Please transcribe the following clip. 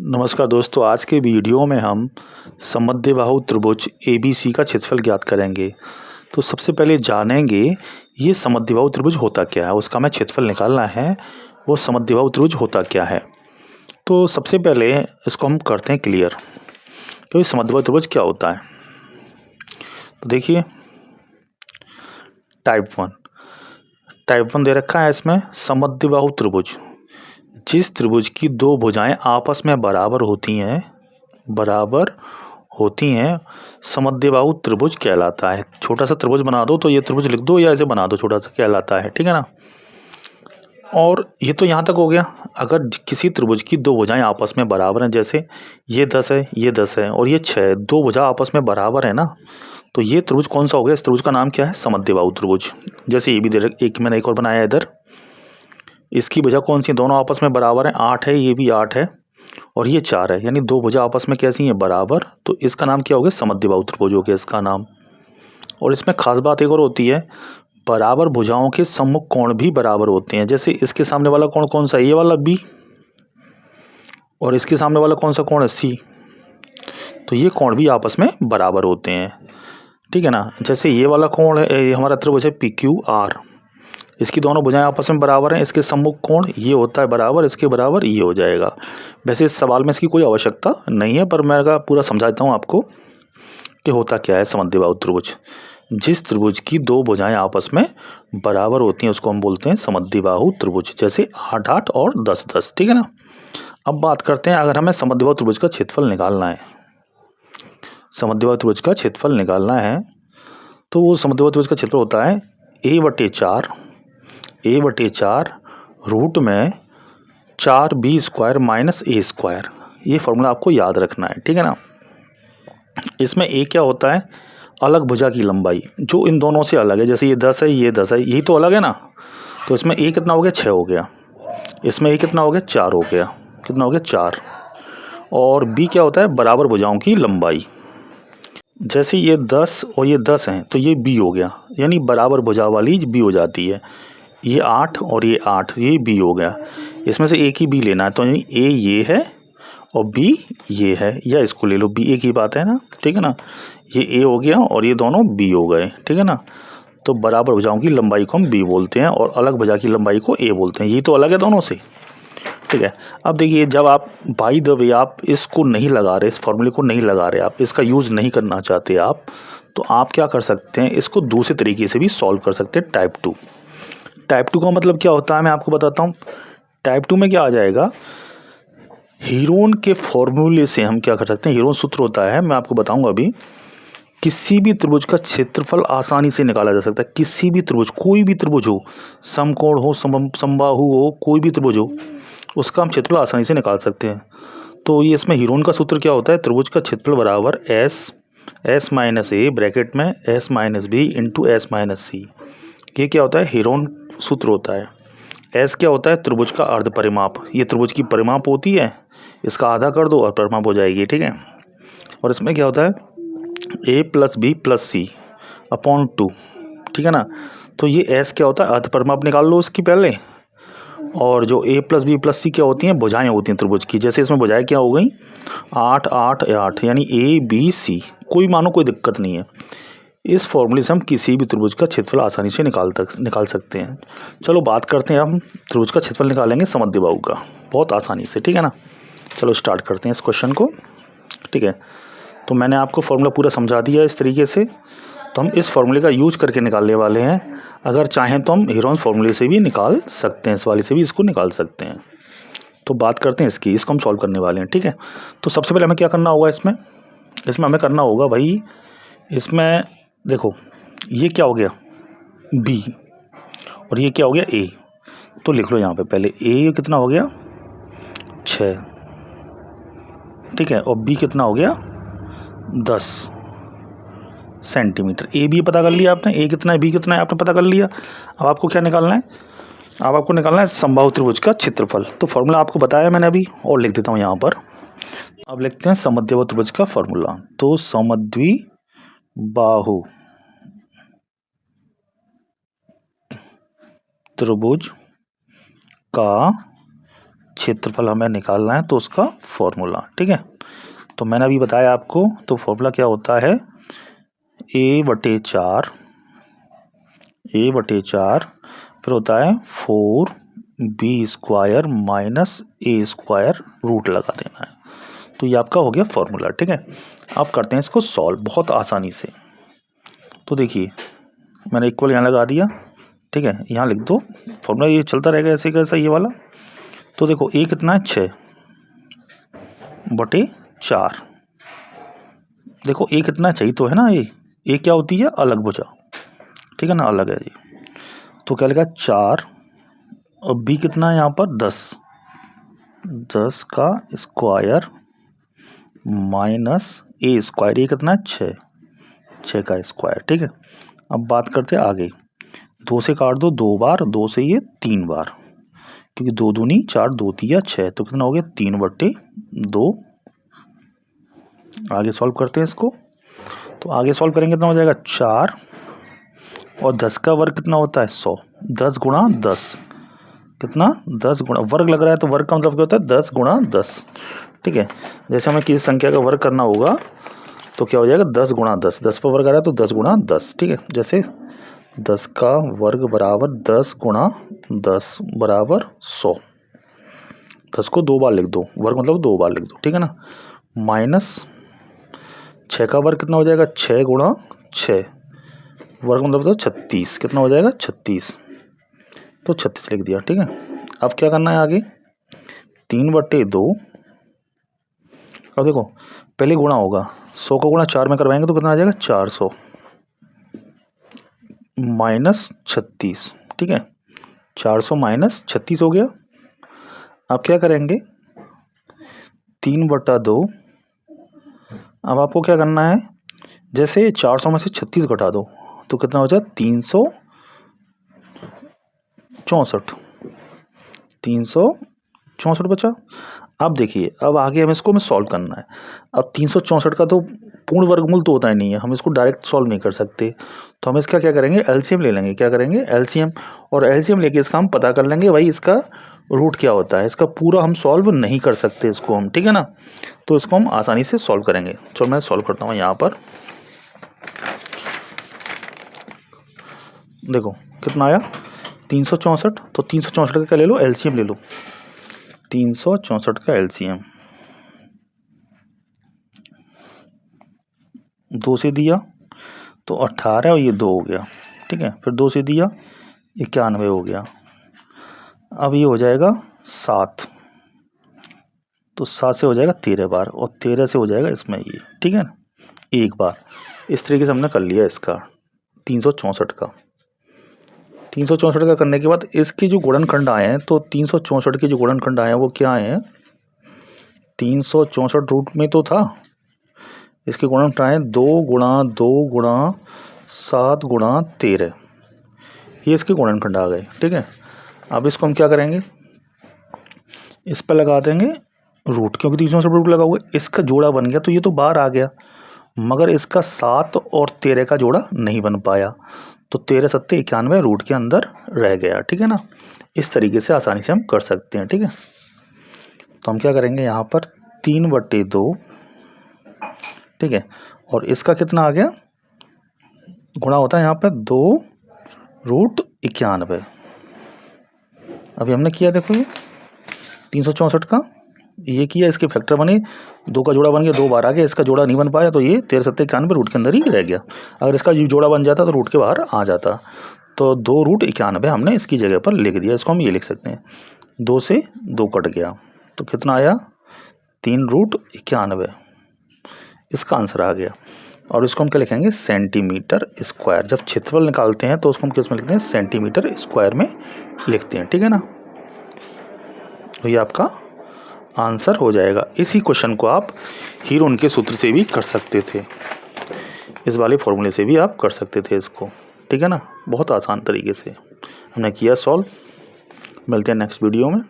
नमस्कार दोस्तों, आज के वीडियो में हम समद्विबाहु त्रिभुज ABC का क्षेत्रफल ज्ञात करेंगे। तो सबसे पहले जानेंगे ये समद्विबाहु त्रिभुज होता क्या है, उसका हमें क्षेत्रफल निकालना है। वो समद्विबाहु त्रिभुज होता क्या है, तो सबसे पहले इसको हम करते हैं क्लियर। तो ये समद्विबाहु त्रिभुज क्या होता है, तो देखिए टाइप वन दे रखा है इसमें। समद्विबाहु त्रिभुज, जिस त्रिभुज की दो भुजाएं आपस में बराबर होती हैं समद्विबाहु त्रिभुज कहलाता है। छोटा सा त्रिभुज बना दो तो ये त्रिभुज लिख दो या ऐसे बना दो, छोटा सा कहलाता है, ठीक है ना। और ये तो यहाँ तक हो गया। अगर किसी त्रिभुज की दो भुजाएं आपस में बराबर हैं, जैसे ये 10 है, ये 10 है और ये 6 है, दो भुजा आपस में बराबर है ना, तो ये त्रिभुज कौन सा हो गया? इस त्रिभुज का नाम क्या है? समद्विबाहु त्रिभुज। जैसे ये भी दे एक मैंने एक और बनाया इधर, इसकी भुजा कौन सी, दोनों आपस में बराबर हैं, 8 है, ये भी 8 है और ये 4 है, यानी दो भुजा आपस में कैसी हैं? बराबर। तो इसका नाम क्या हो गया? समद्विबाहु त्रिभुज हो गया इसका नाम। और इसमें खास बात एक और होती है, बराबर भुजाओं के सम्मुख कोण भी बराबर होते हैं। जैसे इसके सामने वाला कोण कौन सा है? ये वाला B, और इसके सामने वाला कौन सा कोण है? C। तो ये कोण भी आपस में बराबर होते हैं, ठीक है ना। जैसे ये वाला कोण है, ये हमारा त्रिभुज है PQR, इसकी दोनों भुजाएं आपस में बराबर हैं, इसके सम्मुख कोण ये होता है बराबर, इसके बराबर ये हो जाएगा। वैसे इस सवाल में इसकी कोई आवश्यकता नहीं है, पर मैं पूरा समझाता हूँ आपको कि होता क्या है समद्विबाहु त्रिभुज। जिस त्रिभुज की दो भुजाएं आपस में बराबर होती हैं उसको हम बोलते हैं समद्विबाहु त्रिभुज। जैसे 8 8 और 10 10, ठीक है ना। अब बात करते हैं, अगर हमें समद्विबाहु त्रिभुज का क्षेत्रफल निकालना है, समद्विबाहु त्रिभुज का क्षेत्रफल निकालना है, तो वो समद्विबाहु त्रिभुज का क्षेत्रफल होता है A/4 रूट में 4B² माइनस A²। ये फॉर्मूला आपको याद रखना है, ठीक है ना। इसमें A क्या होता है? अलग भुजा की लंबाई, जो इन दोनों से अलग है। जैसे ये 10 है, ये 10 है, यही तो अलग है ना। तो इसमें A कितना हो गया? 6 हो गया। इसमें A कितना हो गया? 4 हो गया। कितना हो गया? 4। और B क्या होता है? बराबर भुजाओं की लंबाई। जैसे ये 10 और ये 10 हैं तो ये B हो गया, यानी बराबर भुजा वाली B हो जाती है। ये 8 और ये 8, ये B हो गया। इसमें से एक ही B लेना है, तो यानी A ये है और B ये है, या इसको ले लो, B एक ही बात है ना, ठीक है ना। ये A हो गया और ये दोनों B हो गए, ठीक है ना। तो बराबर भुजाओं की लंबाई को हम B बोलते हैं और अलग भुजा की लंबाई को A बोलते हैं। ये तो अलग है दोनों से, ठीक है। अब देखिए, जब आप बाय द वे आप इसको नहीं लगा रहे, इस फॉर्मूले को नहीं लगा रहे, आप इसका यूज़ नहीं करना चाहते आप, तो आप क्या कर सकते हैं, इसको दूसरे तरीके से भी सॉल्व कर सकते हैं। टाइप टू का मतलब क्या होता है, मैं आपको बताता हूँ। टाइप 2 में क्या आ जाएगा, हीरोन के फॉर्मूले से हम क्या कर सकते हैं, हीरोन सूत्र होता है, मैं आपको बताऊंगा अभी। किसी भी त्रिभुज का क्षेत्रफल आसानी से निकाला जा सकता है। किसी भी त्रिभुज, कोई भी त्रिभुज हो, समकोण हो, समबाहु हो, कोई भी त्रिभुज हो, उसका हम क्षेत्रफल आसानी से निकाल सकते हैं। तो ये इसमें हीरोन का सूत्र क्या होता है, त्रिभुज का क्षेत्रफल बराबर S माइनस A ब्रैकेट में S minus B into S minus C। ये क्या होता है? हीरोन सूत्र होता है। S क्या होता है? त्रिभुज का अर्ध परिमाप। ये त्रिभुज की परिमाप होती है, इसका आधा कर दो और परिमाप हो जाएगी, ठीक है। और इसमें क्या होता है? A plus B plus C upon 2, ठीक है ना। तो ये S क्या होता है? अर्ध परिमाप निकाल लो उसकी पहले। और जो A plus B plus C क्या होती हैं? भुजाएं होती हैं त्रिभुज की। जैसे इसमें भुजाएं क्या हो गई? 8 8 8, यानी A B C। कोई मानो, कोई दिक्कत नहीं है। इस फॉर्मूले से हम किसी भी त्रिभुज का क्षेत्रफल आसानी से निकाल सकते हैं। चलो बात करते हैं, हम त्रिभुज का क्षेत्रफल निकालेंगे समद्विबाहु का, बहुत आसानी से, ठीक है ना। चलो स्टार्ट करते हैं इस क्वेश्चन को, ठीक है। तो मैंने आपको फॉर्मूला पूरा समझा दिया इस तरीके से। तो हम इस फॉर्मूले का यूज करके निकालने वाले हैं। अगर चाहें तो हम हीरोन फॉर्मूले से भी निकाल सकते हैं, इस वाले से भी इसको निकाल सकते हैं। तो बात करते हैं इसको हम सॉल्व करने वाले हैं, ठीक है। तो सबसे पहले हमें क्या करना होगा, इसमें हमें करना होगा भाई, इसमें देखो ये क्या हो गया? B, और ये क्या हो गया? A। तो लिख लो यहाँ पे पहले A कितना हो गया? 6, ठीक है। और B कितना हो गया? 10 सेंटीमीटर। A B पता कर लिया आपने, A कितना है, B कितना है, आपने पता कर लिया। अब आपको क्या निकालना है? अब आपको निकालना है समबाहु त्रिभुज का क्षेत्रफल। तो फॉर्मूला आपको बताया मैंने अभी, और लिख देता हूँ यहाँ पर। अब लिखते हैं समद्विबाहु त्रिभुज का फॉर्मूला। तो समद्विबाहु त्रिभुज का क्षेत्रफल हमें निकालना है तो उसका फॉर्मूला, ठीक है। तो मैंने अभी बताया आपको, तो फॉर्मूला क्या होता है, a/4 फिर होता है 4b² माइनस a² रूट लगा देना है। तो ये आपका हो गया फॉर्मूला, ठीक है। अब करते हैं इसको सॉल्व बहुत आसानी से। तो देखिए मैंने इक्वल यहाँ लगा दिया, ठीक है। यहाँ लिख दो फॉर्मूला, ये चलता रहेगा ऐसे कैसा ये वाला। तो देखो a कितना है 6/4। देखो a कितना चाहिए तो है ना, a क्या होती है, अलग भुजा, ठीक है ना, अलग है ये। तो क्या लिखा 4 और b कितना है यहाँ पर 10 का स्क्वायर माइनस a², ये कितना है 6 का स्क्वायर, ठीक है। अब बात करते हैं आगे, 2 से काट दो 2 बार, 2 से ये 3 बार, क्योंकि 2 दूनी 4, 2 तिया 6, तो कितना हो गया 3/2। आगे सॉल्व करते हैं इसको। तो आगे सॉल्व करेंगे कितना हो जाएगा 4 और 10 का वर्ग कितना होता है 100, 10 गुणा 10 कितना 10 गुणा, वर्ग लग रहा है तो वर्ग का मतलब क्या होता है 10 गुणा 10, ठीक है। जैसे हमें किसी संख्या का वर्ग करना होगा तो क्या हो जाएगा 10 गुणा 10, 10 पर वर्ग आ रहा है तो 10 गुणा 10, ठीक है। जैसे 10 का वर्ग बराबर 10 गुणा 10 बराबर 100। 10 को 2 बार लिख दो, वर्ग मतलब 2 बार लिख दो, ठीक है ना। माइनस 6 का वर्ग कितना हो जाएगा 6 गुणा 6, वर्ग मतलब तो 36, कितना हो जाएगा 36, तो 36 लिख दिया, ठीक है। अब क्या करना है आगे 3/2। अब देखो पहले गुणा होगा, 100 को गुणा 4 में करवाएंगे तो कितना आ जाएगा 400 माइनस 36, ठीक है। 400 माइनस 36 हो गया। अब क्या करेंगे 3/2। अब आपको क्या करना है, जैसे 400 में से 36 घटा दो तो कितना हो जाए 364 बचा। अब देखिए अब आगे हम इसको सॉल्व करना है। अब 364 का तो पूर्ण वर्गमूल तो होता ही नहीं है, हम इसको डायरेक्ट सॉल्व नहीं कर सकते, तो हम इसका क्या करेंगे एलसीएम ले लेंगे। क्या करेंगे एलसीएम, और एलसीएम लेके इसका हम पता कर लेंगे भाई इसका रूट क्या होता है। इसका पूरा हम सॉल्व नहीं कर सकते इसको हम, ठीक है ना, तो इसको हम आसानी से सॉल्व करेंगे। चलो मैं सॉल्व करता हूँ यहाँ पर। देखो कितना आया 364, तो 364 का क्या ले लो एलसीएम ले लो, 364 का एलसीएम 2 से दिया तो 18 और ये 2 हो गया, ठीक है। फिर 2 से दिया 91 हो गया। अब ये हो जाएगा 7, तो 7 से हो जाएगा 13 बार और 13 से हो जाएगा इसमें ये, ठीक है ना, एक बार। इस तरीके से हमने कर लिया इसका 364 का। 364 का करने के बाद इसके जो गुणनखंड आए हैं, तो 364 के जो गुणनखंड आए हैं वो क्या आए हैं, 364 रूट में तो था, इसके गुणनखंड आए 2 गुणा 2 गुणा 7 गुणा 13, ये इसके गुणनखंड आ गए, ठीक है। अब इसको हम क्या करेंगे, इस पर लगा देंगे रूट, क्योंकि 364 रूट लगा हुआ है, इसका जोड़ा बन गया तो ये तो बाहर आ गया, मगर इसका 7 और 13 का जोड़ा नहीं बन पाया, तो 13 7 91 रूट के अंदर रह गया, ठीक है ना। इस तरीके से आसानी से हम कर सकते हैं, ठीक है। तो हम क्या करेंगे यहाँ पर 3/2, ठीक है, और इसका कितना आ गया, गुणा होता है यहाँ पर 2√91। अभी हमने किया देखो ये 364 का ये किया, इसके फैक्टर बने, 2 का जोड़ा बन गया, 2 बार आ गया, इसका जोड़ा नहीं बन पाया तो ये 13 7 91 रूट के अंदर ही रह गया। अगर इसका जोड़ा बन जाता तो रूट के बाहर आ जाता, तो 2√91 हमने इसकी जगह पर लिख दिया। इसको हम ये लिख सकते हैं 2 से 2 कट गया तो कितना आया 3√91, इसका आंसर आ गया। और इसको हम क्या लिखेंगे सेंटीमीटर स्क्वायर। जब क्षेत्रफल निकालते हैं तो उसको हम किस में लिखते हैं सेंटीमीटर स्क्वायर में लिखते हैं, ठीक है ना। तो ये आपका आंसर हो जाएगा। इसी क्वेश्चन को आप हीरोन के सूत्र से भी कर सकते थे, इस वाले फॉर्मूले से भी आप कर सकते थे इसको, ठीक है ना। बहुत आसान तरीके से हमने किया सॉल्व। मिलते हैं नेक्स्ट वीडियो में।